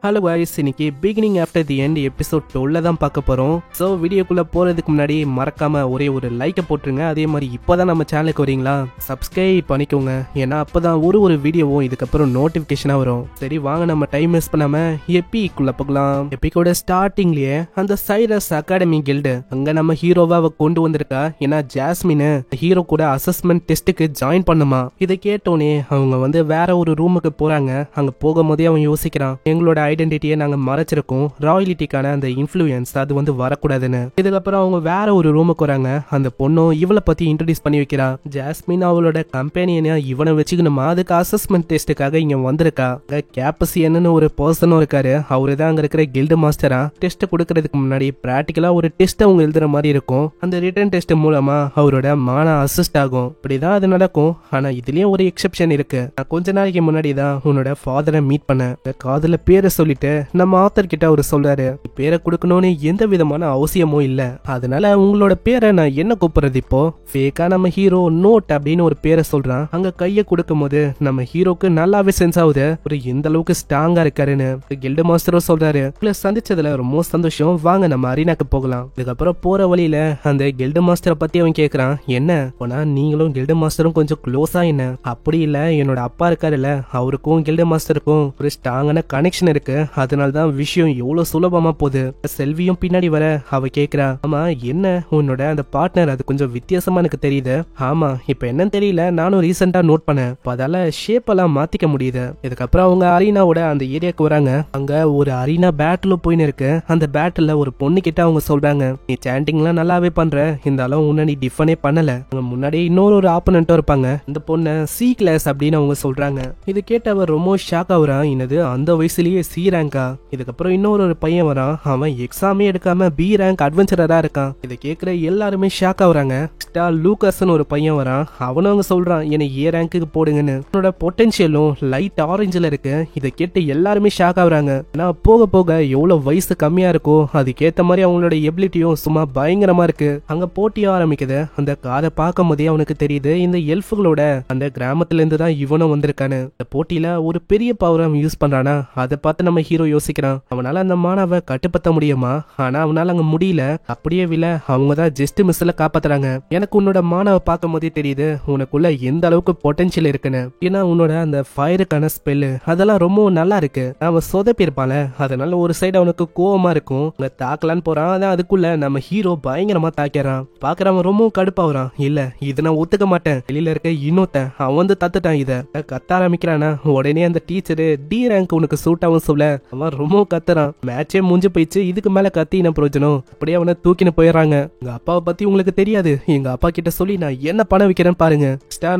Hello guys, இன்னைக்கு beginning after the end episode 12 தான் பார்க்க போகிறோம். ஸோ வீடியோக்குள்ளே போகிறதுக்கு முன்னாடி மறக்காமல் ஒரே ஒரு லைக்கை போட்டுருங்க. அதே மாதிரி இப்போ தான் நம்ம சேனலுக்கு வரீங்களா, சப்ஸ்கிரைப் பண்ணிக்கோங்க. ஏன்னா அப்போ தான் ஒரு வீடியோவும் இதுக்கப்புறம் நோட்டிஃபிகேஷனாக வரும். சரி வாங்க, நம்ம டைம் வேஸ்ட் பண்ணாமல் எப்பிக்குள்ளே போகலாம். எப்பிக்கோட ஸ்டார்டிங்லேயே அந்த சைரஸ் அகாடமி கில்டு அங்கே நம்ம ஹீரோவை அவ கொண்டு வந்திருக்கா. ஏன்னா ஜாஸ்மின் ஹீரோ கூட அசஸ்மெண்ட் டெஸ்ட்டுக்கு ஜாயின் பண்ணுமா. இதை கேட்டோன்னே அவங்க வேற ஒரு ரூமுக்கு போகிறாங்க. அங்கே போகும்போதே அவன் யோசிக்கிறான், எங்களோட ஐடென்டிட்டியை நாங்க மறைச்சிருக்கோம், ராயலிட்டிக்கான அந்த இன்ஃப்ளூயன்ஸ் அது வரக்கூடாதுன்னு. இதுக்கப்புறம் அவங்க வேற ஒரு ரூமுக்கு வராங்க. அந்த பொண்ணும் இவளை பத்தி இன்ட்ரோடியூஸ் பண்ணி வைக்கிறா. ஜாஸ்மின் அவளோட கம்பெனியனை இவனை வச்சுக்கணுமா, அதுக்கு அசஸ்மெண்ட் டெஸ்ட்டுக்காக இங்க வந்திருக்கா. கேப்பசியன்னு ஒரு பர்சனும் இருக்காரு. அவரு தான் அங்க இருக்கிற கில்டு மாஸ்டரா. டெஸ்ட் கொடுக்கறதுக்கு முன்னாடி பிராக்டிகலா ஒரு டெஸ்ட் அவங்க எழுதுற மாதிரி இருக்கும். அந்த ரிட்டன் டெஸ்ட் மூலமா அவரோட மான அசிஸ்ட் ஆகும். இப்படிதான் அது நடக்கும். ஆனா இதுலயும் ஒரு எக்ஸெப்ஷன் இருக்கு. நான் கொஞ்ச நாளைக்கு முன்னாடி தான் உன்னோட ஃபாதரை மீட் பண்ணேன். காதுல பேரை சொல்லிட்டு நம்ம ஆத்தர் கிட்ட அவரு சொல்றாரு, பேரை கொடுக்கணும்னு எந்த விதமான அவசியமும் இல்ல, அதனால உங்களோட பேரை நான் என்ன கூப்பிடுறது. இப்போ ஃபேக்கா நம்ம ஹீரோ நோட் அப்படின்னு ஒரு பேரை சொல்றான். அங்க கையை கொடுக்கும் போது நம்ம ஹீரோக்கு நல்லாவே சென்ஸ் ஆகுது ஒரு எந்த அளவுக்கு ஸ்ட்ராங்கா இருக்காருன்னு. கில்டு மாஸ்டரும் சொல்றாரு, சந்திச்சதுல ரொம்ப சந்தோஷம், வாங்க நம்ம அரீனாக்கு போகலாம். இதுக்கப்புறம் போற வழியில அந்த கில்டு மாஸ்டரை பத்தி அவன் கேக்குறான், என்ன போனா நீங்களும் கில்டு மாஸ்டரும் கொஞ்சம் க்ளோஸா என்ன? அப்படி இல்ல, என்னோட அப்பா இருக்காருல்ல, அவருக்கும் கில்டு மாஸ்டருக்கும் ஒரு ஸ்ட்ராங்கான கனெக்ஷன் இருக்கு, அதனால்தான் விஷயம் எவ்வளவு சுலபமா போகுது. செல்வியும் பின்னாடி வர அவ கேக்குறா, ஆமா என்ன உன்னோட அந்த பார்ட்னர் அது கொஞ்சம் வித்தியாசமா எனக்கு தெரியுது. ஆமா இப்ப என்னன்னு தெரியல, நானும் ரீசெண்டா நோட் பண்ணேன், அதால ஷேப் எல்லாம் மாத்திக்க முடியுது. இதுக்கப்புறம் அவங்க அரீனாவோட அந்த ஏரியாவுக்கு வராங்க. அங்க ஒரு அரீனா பேட்டில் போயின்னு இருக்கு. அந்த பேட்டில் ஒரு பொண்ணு கிட்ட அவங்க சொல்றாங்க, நீ சாண்டிங் எல்லாம் நல்லாவே பண்ற, இருந்தாலும் உன்ன நீ டிஃபனே பண்ணல. அவங்க முன்னாடி இன்னொரு ஆப்போனன்ட்டும் இருப்பாங்க. இந்த பொண்ணு சி கிளாஸ் அப்படின்னு அவங்க சொல்றாங்க. இது கேட்ட அவர் ரொம்ப ஷாக் ஆகுறான். என்னது அந்த வயசுலயே சி ரேங்கா? இதுக்கப்புறம் இன்னொரு பையன் வரான். அவன் எக்ஸாமே எடுக்காம பி ரேங்க் அட்வென்ச்சரரா இருக்கான். இதை கேட்கிற எல்லாருமே ஷாக் ஆகுறாங்க. லூகாஸ்னு ஒரு பையன் வரான். அவனும் அவங்க சொல்றான், என்னை ஏ ரேங்க்கு போடுங்கன்னு. அவனோட பொட்டன்ஷியலும் லைட் ஆரஞ்சுல இருக்கு. இதை கேட்டு எல்லாருமே ஷாக் ஆகுறாங்க. நான் போக போக எவ்வளவு வயசு கம்மியா இருக்கோ அதுக்கேத்த மாதிரி அவங்களோட எபிலிட்டியும் சும்மா பயங்கரமா இருக்கு. அங்க போட்டிய ஆரம்பிக்குது. அந்த காதை பார்க்கும் போதே அவனுக்கு தெரியுது இந்த எல்ஃபுகளோட அந்த கிராமத்துல இருந்து தான் இவனும் வந்திருக்கானு. இந்த போட்டியில ஒரு பெரிய பவர் அவன் யூஸ் பண்றானா. அதை பார்த்து நம்ம ஹீரோ யோசிக்கிறான், அவனால அந்த மாணவ கட்டுப்படுத்த முடியுமா? ஆனா அவனால அங்க முடியல. அப்படியே வில அவங்க தான் ஜஸ்ட் மிஸ்ல காப்பாத்துறாங்க. எனக்கு உன்னோட மாணவ பார்க்கும் போதே தெரியுது உனக்குள்ள எந்த அளவுக்கு பொட்டன்ஷியல் இருக்குன்னு. ஏன்னா உன்னோட அந்த ஃபயருக்கான ஸ்பெல்லு அதெல்லாம் ரொம்ப நல்லா இருக்கு. அவன் சொதப்பி இருப்பால, அதனால ஒரு சைடு அவனுக்கு கோவமா இருக்கும். அங்க தாக்கலான்னு போறான். அதான் அதுக்குள்ள நம்ம ஹீரோ பயங்கரமா தாக்கிறான். பாக்குறவன் ரொம்ப கடுப்பாகிறான். இல்ல இது நான் ஒத்துக்க மாட்டேன், வெளியில இருக்க இன்னொருத்தன் அவன் தத்துட்டான். இத கத்த ஆரம்பிக்கிறானா. உடனே அந்த டீச்சரு டி ரேங்க் உனக்கு சூட் ஆகும் சொல்ல அவன் ரொம்ப கத்துறான். மேட்சே முடிஞ்சு போயிடுச்சு, இதுக்கு மேல கத்தி என்ன பிரயோஜனம்? அப்படியே அவனை தூக்கின்னு போயிடறாங்க. எங்க அப்பாவை பத்தி உங்களுக்கு தெரியாது, எங்க அப்பா கிட்ட சொல்லி நான் என்ன பணம் வைக்கிறேன்னு பாருங்க.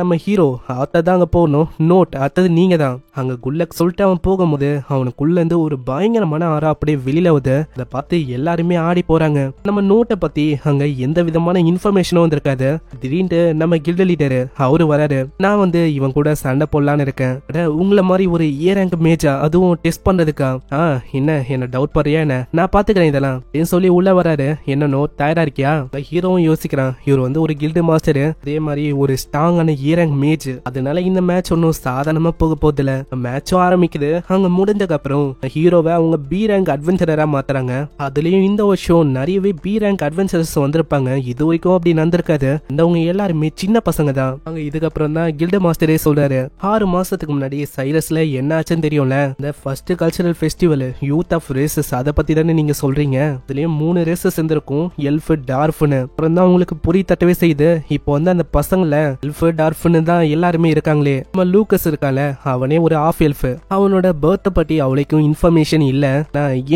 நம்ம ஹீரோ அதான் அங்க போகணும், நோட் அத்தது நீங்க தான். அங்க குல்லக் சொல்லிட்டு அவன் போகும்போது அவனுக்குள்ள இருந்து ஒரு பயங்கரமான ஆறா அப்படியே வெளியில வந்து அதை பார்த்து எல்லாருமே ஆடி போறாங்க. நம்ம நோட்டை பத்தி அங்க எந்த விதமான இன்ஃபர்மேஷனும் வந்திருக்காது. திடீர்னு நம்ம கில்டு லீடரு அவரு வராரு. நான் இவன் கூட சண்டை போடலான்னு இருக்கேன். உங்களை மாதிரி ஒரு ஏ ரேங்க் மேஜா, அதுவும் டெஸ்ட் பண்றதுக்கா? என்ன டவுட் பண்றியா என்ன? நான் பாத்துக்கிறேன் இதெல்லாம் சொல்லி உள்ள வராரு. என்னன்னோ தயாரா இருக்கியா? ஹீரோவும் யோசிக்கிறான், இவர் ஒரு கில்டு மாஸ்டர், அதே மாதிரி ஒரு ஸ்ட்ராங்கான ஏ ரேங்க் மேஜ், அதனால இந்த மேட்ச் ஒன்னும் சாதாரணமா போக போதில்ல. மேட்சும் ஆரம்பிக்குது. அங்க முடிஞ்சதுக்கு அப்புறம் ஹீரோவை அவங்க பி ரேங்க் அட்வென்ச்சரரா மாத்துறாங்க. அதுலயும் இந்த வருஷம் நிறையவே பி ரேங்க் அட்வென்ச்சரர்ஸ் வந்திருப்பாங்க. இது வரைக்கும் அப்படி நடந்திருக்காது. அவங்க எல்லாருமே சின்ன பசங்க தான். அங்க இதுக்கப்புறம் தான் கில்டு மாஸ்டரே சொல்றாரு, 6 மாசத்துக்கு முன்னாடி சைரஸ்ல என்ன ஆச்சுன்னு தெரியும்ல, இந்த first cultural festival youth of races, அதை பத்தி தானே நீங்க சொல்றீங்க. இதுலயும் 3 ரேசஸ் இருந்திருக்கும், எல்ஃப் டார்ஃப்னு. அப்புறம் தான் உங்களுக்கு புரிய தட்டவே செய்யுது. இப்போ அந்த பசங்கள எல்ஃப் டார்ஃப்னு தான் எல்லாருமே இருக்காங்களே. நம்ம லூக்கஸ் இருக்கால, அவனே ஒரு ஆஃப் எல்ஃப். அவனோட பர்த் பத்தி அவளுக்கும் இன்ஃபர்மேஷன் இல்ல.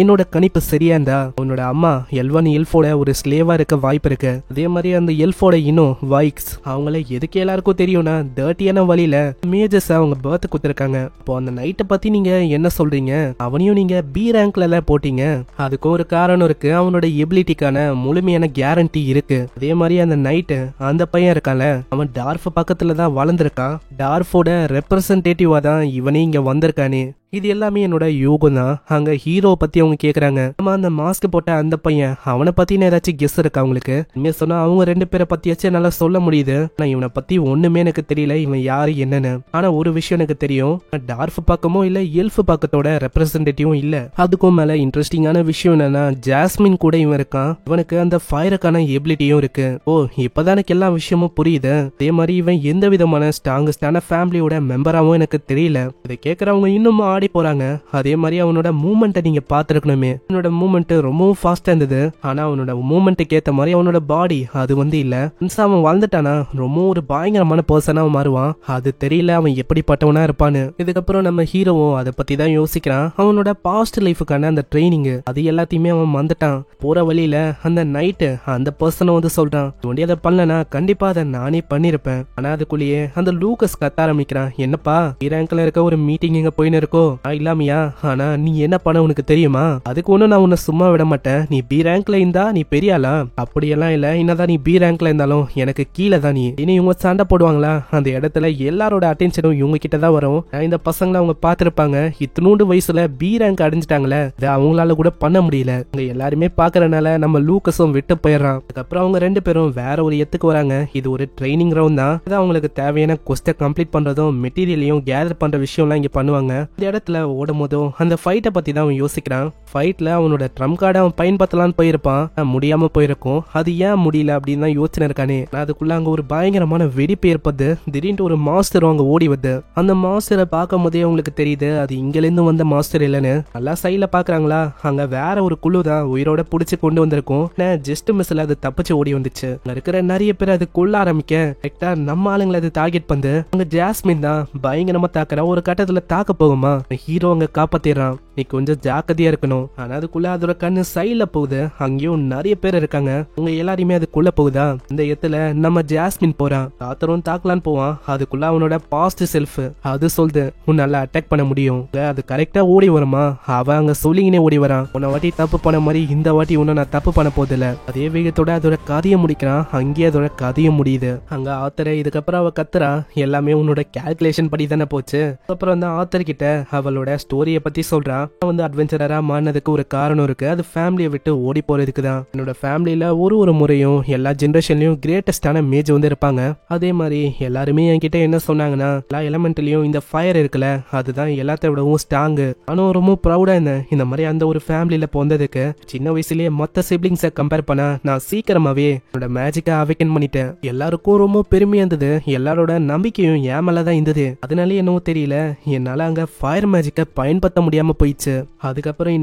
என்னோட கணிப்பு சரியா இருந்தா அவனோட அம்மா எல்வன் எல்ஃபோட ஒரு ஸ்லேவா இருக்க வாய்ப்பு இருக்கு. அதே மாதிரி அந்த எல்ஃபோட இன்னும் வைக்ஸ் அவங்கள எதுக்கு எல்லாருக்கும் தெரியும்னா டர்ட்டியான வழியில மேஜஸ் அவங்க பர்த் குடுத்திருக்காங்க. இப்போ அந்த நைட்டை பத்தி நீங்க என்ன சொல்றீங்க? அவனையும் நீங்க பி ரேங்க்ல போட்டீங்க. அதுக்கும் ஒரு காரணம் இருக்கு. அவனோட எபிலிட்டிக்கான முழுமையான கேரண்டி இருக்கு. அதே மாதிரி அந்த நைட்டு அந்த பையன் இருக்கான்ல, அவன் டார்ஃப் பக்கத்துல தான் வளர்ந்துருக்கான். டார்ஃபோட ரெப்ரசன்டேட்டிவா தான் இவனே இங்க வந்திருக்கானே. இது எல்லாமே என்னோட யோகம் தான். அங்க ஹீரோ பத்தி அவங்க கேக்குறாங்க. நம்ம அந்த மாஸ்க் போட்ட அந்த பையன் அவனை பத்தின ஏதாச்சும் கெஸ் இருக்கா அவங்களுக்கு? உண்மையா சொன்னா அவங்க 2 பேரை பத்தியாச்சும் நல்லா சொல்ல முடியுது. ஆனா இவனை பத்தி ஒண்ணுமே எனக்கு தெரியல, இவன் யாரு என்னன்னு. ஆனா ஒரு விஷயம் எனக்கு தெரியும், டார்ஃப் பக்கமோ இல்ல எல்ஃப் பக்கத்தோட ரெப்ரசன்டேட்டிவும் இல்ல. அதுக்கும் மேல இன்ட்ரெஸ்டிங்கான விஷயம் என்னன்னா ஜாஸ்மின் கூட இவன் இருக்கான். இவனுக்கு அந்த ஃபயருக்கான எபிலிட்டியும் இருக்கு. ஓ இப்பதான் எனக்கு எல்லா விஷயமும் புரியுது. அதே மாதிரி இவன் எந்த விதமான ஸ்ட்ராங்கஸ்டான ஃபேமிலியோட மெம்பராவும் எனக்கு தெரியல. இதை கேட்கறவங்க இன்னும் ஆடி போறாங்க. அதே மாதிரி அவனோட மூமெண்ட்டை நீங்க பாத்துருக்கணுமே. அவனோட மூமெண்ட் ரொம்பவும் ஃபாஸ்டா இருந்தது. ஆனா அவனோட மூமெண்ட்டுக்கு ஏத்த மாதிரி அவனோட பாடி அது இல்ல. அவன் வாழ்ந்துட்டானா ரொம்ப ஒரு பயங்கரமான பர்சனா மாறுவான். அது தெரியல அவன் எப்படிப்பட்டவனா இருப்பான்னு. இதுக்கப்புறம் நம்ம ஹீரோவும் அதை பத்தி தான் யோசிக்கிறான். அவனோட பாஸ்ட் லைஃபுக்கான அந்த ட்ரைனிங் அது எல்லாத்தையுமே அவன் வந்துட்டான். போற வழியில அந்த நைட்டு அந்த பர்சனை சொல்றான், அதை பண்ணலனா கண்டிப்பா அதை நானே பண்ணிருப்பேன். ஆனா அதுக்குள்ளேயே அந்த லூகஸ் கத்த ஆரம்பிக்கிறான், என்னப்பா ரேங்க்ல இருக்க ஒரு மீட்டிங் இங்க போயின்னு இருக்கோ இல்லாமையா? ஆனா நீ என்ன பண்ண உனக்கு தெரியுமா? அதுக்கு ஒண்ணு நான் உன்னை சும்மா விட மாட்டேன். நீ பி ரேங்க்ல இருந்தா நீ பெரியாளா? அப்படியெல்லாம் இல்ல. என்னதான் நீ பி ரேங்க்ல இருந்தாலும் எனக்கு கீழே தான் நீ. இனி இவங்க சண்டை போடுவாங்களா அந்த இடத்துல எல்லாரோட அட்டென்ஷனும் இவங்க கிட்ட தான் வரும். இந்த பசங்களை அவங்க பாத்துருப்பாங்க, இத்தனூண்டு வயசுல பி ரேங்க் அடைஞ்சிட்டாங்களே, அவங்களால கூட பண்ண முடியல. அவங்க எல்லாருமே பாக்குறதுனால நம்ம லூக்கஸும் விட்டு போயிடறான். அதுக்கப்புறம் அவங்க 2 பேரும் வேற ஒரு இடத்துக்கு வராங்க. இது ஒரு ட்ரைனிங் ரவுண்ட் தான். அதான் அவங்களுக்கு தேவையான கொஸ்ட கம்ப்ளீட் பண்றதும் மெட்டீரியலையும் கேதர் பண்ற விஷயம்லாம் இங்க பண்ணுவாங்க. இந்த இடத்துல ஓடும் போதும் அந்த ஃபைட்டை பத்தி தான் அவன் யோசிக்கிறான். ஃபைட்ல அவனோட ட்ரம் கார்டை அவன் பயன்படுத்தலான்னு போயிருப்பான், முடியாம போயிருக்கும். அது ஏன் முடியல அப்படின்னு தான் யோசனை இருக்கானே. அதுக்குள்ள அங்க ஒரு பயங்கரமான வெடிப்பு ஏற்படுது. திடீர்னு ஒரு மாஸ்டர் அங்க ஓடி வருது. அந்த மாஸ்டரை பார்க்கும் போதே அவங்களுக்கு தெரியுது அது இங்கில இருந்து வந்த மாஸ்டர் இல்லன்னு. நல்லா சைட்ல பாக்குறாங்களா, அங்க வேற ஒரு குழு தான் உயிரோட புடிச்சு கொண்டு வந்திருக்கும். ஜஸ்ட் மிஸ்ல அது தப்பிச்சு ஓடி வந்துச்சு. அங்க இருக்கிற நிறைய பேர் அது கொள்ள ஆரம்பிக்க கரெக்டா நம்ம ஆளுங்களை அது டார்கெட் பண்ணு. அங்க ஜாஸ்மின் தான் பயங்கரமா தாக்குற. ஒரு கட்டத்துல தாக்க போகுமா ஹீரோ அங்க காப்பாத்திடுறான். நீ கொஞ்சம் ஜாக்கிரதையா இருக்கணும். ஆனா அதுக்குள்ள அதோட கண்ணு சைட்ல போகுது. அங்கேயும் நிறைய பேர் இருக்காங்க. உங்க எல்லாரையுமே அதுக்குள்ள போகுதா. இந்த இடத்துல நம்ம ஜாஸ்மின் போறான். தாத்தரும் தாக்கலான்னு போவான். அதுக்குள்ள அவனோட பாஸ்ட் செல்ஃப் அது சொல்லுது உன்னால அட்டாக் பண்ண முடியும். அது கரெக்டா ஓடி வருமா, அவன் அங்க சொல்லிங்கனே ஓடி வரான். உன்ன வாட்டி தப்பு பண்ண மாதிரி இந்த வாட்டி உன்ன நான் தப்பு பண்ண போதில்ல. அதே வேகத்தோட அதோட கதையை முடிக்கிறான். அங்கேயே அதோட கதையும் முடியுது. அங்க ஆத்தரை இதுக்கப்புறம் அவ கத்துறா, எல்லாமே உன்னோட கால்குலேஷன் படி தானே போச்சு. அப்புறம் அந்த ஆத்தர் கிட்ட அவளோட ஸ்டோரியை பத்தி சொல்றான். அட்வென்ச்சரரா மாறினதுக்கு ஒரு காரணம் இருக்கு. அது ஃபேமிலியை விட்டு ஓடி போறதுக்கு தான். என்னோட ஃபேமிலியில ஒரு முறையும் எல்லா ஜெனரேஷன்லயும் கிரேட்டஸ்டான மேஜ் இருப்பாங்க. அதே மாதிரி எல்லாருமே என்கிட்ட என்ன சொன்னாங்கன்னா, எல்லா எலமெண்ட்லயும் இந்த ஃபயர் இருக்குல்ல அதுதான் எல்லாத்த விடவும் ஸ்ட்ராங். ஆனா ரொம்ப ப்ரௌடா இருந்தேன் இந்த மாதிரி அந்த ஒரு ஃபேமிலியில போந்ததுக்கு. சின்ன வயசுலயே மொத்த சிப்ளிங்ஸை கம்பேர் பண்ணா நான் சீக்கிரமாவே என்னோட மேஜிக்கை அவேக்கன் பண்ணிட்டேன். எல்லாருக்கும் ரொம்ப பெருமையா இருந்தது. எல்லாரோட நம்பிக்கையும் என் மேலதான் இருந்தது. அதனால என்னவோ தெரியல என்னால அங்க ஃபயர் மேஜிக்கை பயன்படுத்த முடியாம போயிடுச்சு. அதுக்கப்புறம்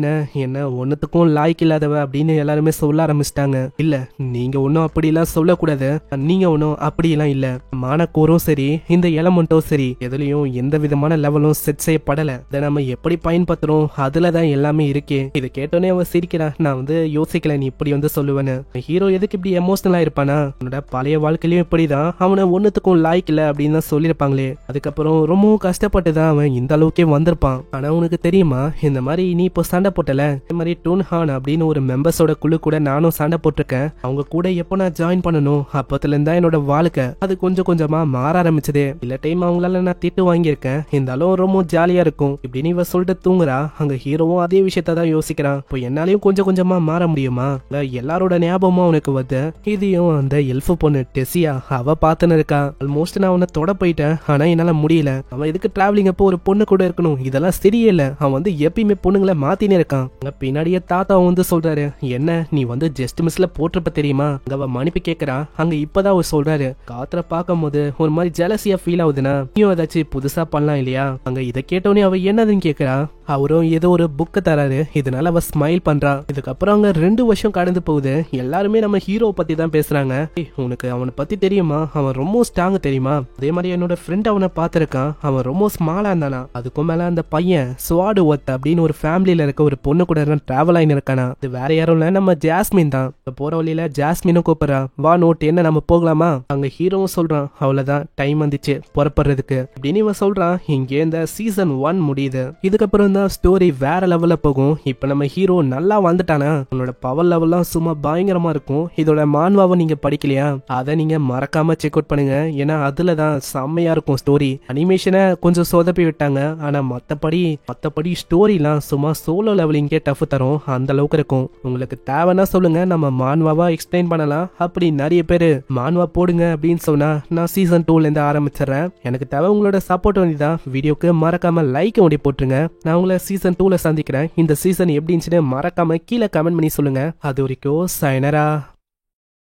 என்ன ஒன்னுத்துக்கும் லாய்க்கு இல்லாதவ அப்படின்னு எல்லாருமே சொல்ல ஆரம்பிச்சிட்டாங்க. இல்ல நீங்க ஒன்னும் அப்படி எல்லாம் சொல்லக்கூடாது. நீங்க ஒன்னும் அப்படி எல்லாம் இல்ல. மானக்கோரும் சரி இந்த எலமெண்ட்டும் சரி எதுலயும் எந்த விதமான லெவலும் செட் செய்யப்படல. இதை நம்ம எப்படி பயன்படுத்துறோம் அதுலதான் எல்லாமே இருக்கே. இதை கேட்டோன்னே அவ சிரிக்கிறா. நான் யோசிக்கல நீ இப்படி சொல்லுவேன்னு. ஹீரோ எதுக்கு இப்படி எமோஷனலா இருப்பானா, அவனோட பழைய வாழ்க்கையிலயும் இப்படிதான் அவனை ஒன்னுத்துக்கும் லாய்க்கு இல்ல அப்படின்னு தான் சொல்லிருப்பாங்களே. அதுக்கப்புறம் ரொம்பவும் கஷ்டப்பட்டுதான் அவன் இந்த அளவுக்கே வந்திருப்பான். ஆனா உனக்கு தெரியுமா இந்த மாதிரி நீ இப்போ சண்டை போட்டல, இந்த மாதிரி டூன்ஹான் அப்படின்னு ஒரு மெம்பர்ஸோட குழு கூட நானும் சண்டை போட்டிருக்கேன். அவங்க கூட எப்போ நான் ஜாயின் பண்ணணும் அப்பத்துல இருந்தா என்னோட வாழ்க்கை அது கொஞ்சம் கொஞ்சமா மாற ஆரம்பிச்சதே. இல்ல டைம் அவங்களால நான் திட்டு வாங்கியிருக்கேன், இருந்தாலும் ரொம்ப ஜாலியா இருக்கும் இப்படின்னு இவ சொல்லிட்டு தூங்குறா. அங்க ஹீரோவும் அதே விஷயத்தான் யோசிக்கிறான். இப்போ என்னாலையும் கொஞ்சம் கொஞ்சமா மாற முடியுமா, எல்லாரோட ஞாபகமும் அவனுக்கு வந்து இதையும் அந்த எல்ஃப் பொண்ணு டெசியா அவ பாத்துன்னு இருக்கா. ஆல்மோஸ்ட் நான் அவனை தொட போயிட்டேன் ஆனா என்னால முடியல. அவன் எதுக்கு டிராவலிங் அப்போ ஒரு பொண்ணு கூட இருக்கணும், இதெல்லாம் சரியில்லை. அவன் எப்பயுமே பொண்ணுங்களை மாத்தினே இருக்கான். பின்னாடியே தாத்தா சொல்றாரு, என்ன நீ ஜஸ்ட் மிஸ்ல போட்டிருப்ப தெரியுமா. அங்க மன்னிப்பு கேட்கறா. அங்க இப்பதான் அவர் சொல்றாரு, காத்துல பார்க்கும் போது ஒரு மாதிரி ஜெலசியா ஃபீல் ஆகுதுன்னா நீயும் ஏதாச்சும் புதுசா பண்ணலாம் இல்லையா. அங்க இதை கேட்டோன்னே அவ என்னதுன்னு கேட்கறா. அவரும் ஏதோ ஒரு புக்க தராரு. இதனால அவ ஸ்மைல் பண்றா. இதுக்கப்புறம் அங்க 2 வருஷம் கடந்து போகுது. எல்லாருமே நம்ம ஹீரோ பத்தி தான் பேசுறாங்க. உனக்கு அவனை பத்தி தெரியுமா, அவன் ரொம்ப ஸ்ட்ராங் தெரியுமா. அதே மாதிரி என்னோட ஃப்ரெண்ட் அவனை பாத்திருக்கான், அவன் ரொம்ப ஸ்மாலா இருந்தானா. அதுக்கும் மேல அந்த பையன் ஸ்வாடு ஒர்த் அப்படின்னு ஒரு ஃபேமிலியில இருக்க ஒரு பொண்ணு கூட டிராவல் ஆகி இருக்கானா. இது வேற யாரும் இல்ல நம்ம ஜாஸ்மின் தான். போற வழியில ஜாஸ்மினும் கூப்பிடுறா, வா நோட் என்ன நம்ம போகலாமா. அங்க ஹீரோவும் சொல்றான், அவ்வளவுதான் டைம் வந்துச்சு புறப்படுறதுக்கு அப்படின்னு இவன் சொல்றான். இங்கே இந்த சீசன் 1 முடியுது. இதுக்கப்புறம் தான் தான் ஸ்டோரி வேற லெவல்ல போகும். இப்ப நம்ம ஹீரோ நல்லா வாழ்ந்துட்டானா உன்னோட பவர் லெவல்லாம் சும்மா பயங்கரமா இருக்கும். இதோட மான்வாவை நீங்க படிக்கலையா, அதை நீங்க மறக்காம செக் அவுட் பண்ணுங்க. ஏன்னா அதுலதான் செம்மையா இருக்கும் ஸ்டோரி. அனிமேஷனை கொஞ்சம் சொதப்பி விட்டாங்க, ஆனா மத்தபடி ஸ்டோரிலாம் சும்மா சோலோ லெவலிங்கே டஃப் தரும், அந்த அளவுக்கு இருக்கும். உங்களுக்கு தேவைன்னா சொல்லுங்க, நம்ம மான்வாவா எக்ஸ்பிளைன் பண்ணலாம். அப்படி நிறைய பேர் மான்வா போடுங்க அப்படின்னு சொன்னா நான் சீசன் 2ல இருந்து ஆரம்பிச்சிடறேன். எனக்கு தேவை உங்களோட சப்போர்ட் வேண்டிதான். வீடியோக்கு மறக்காம லைக் ஒண்டி போட்டுருங்க. நான் உங்களை சீசன் 2ல சந்திக்கிறேன். இந்த சீசன் எப்படி இருந்துச்சுன்னு மறக்காம கீழே கமெண்ட் பண்ணி சொல்லுங்க. அது வரைக்கும் சைனரா.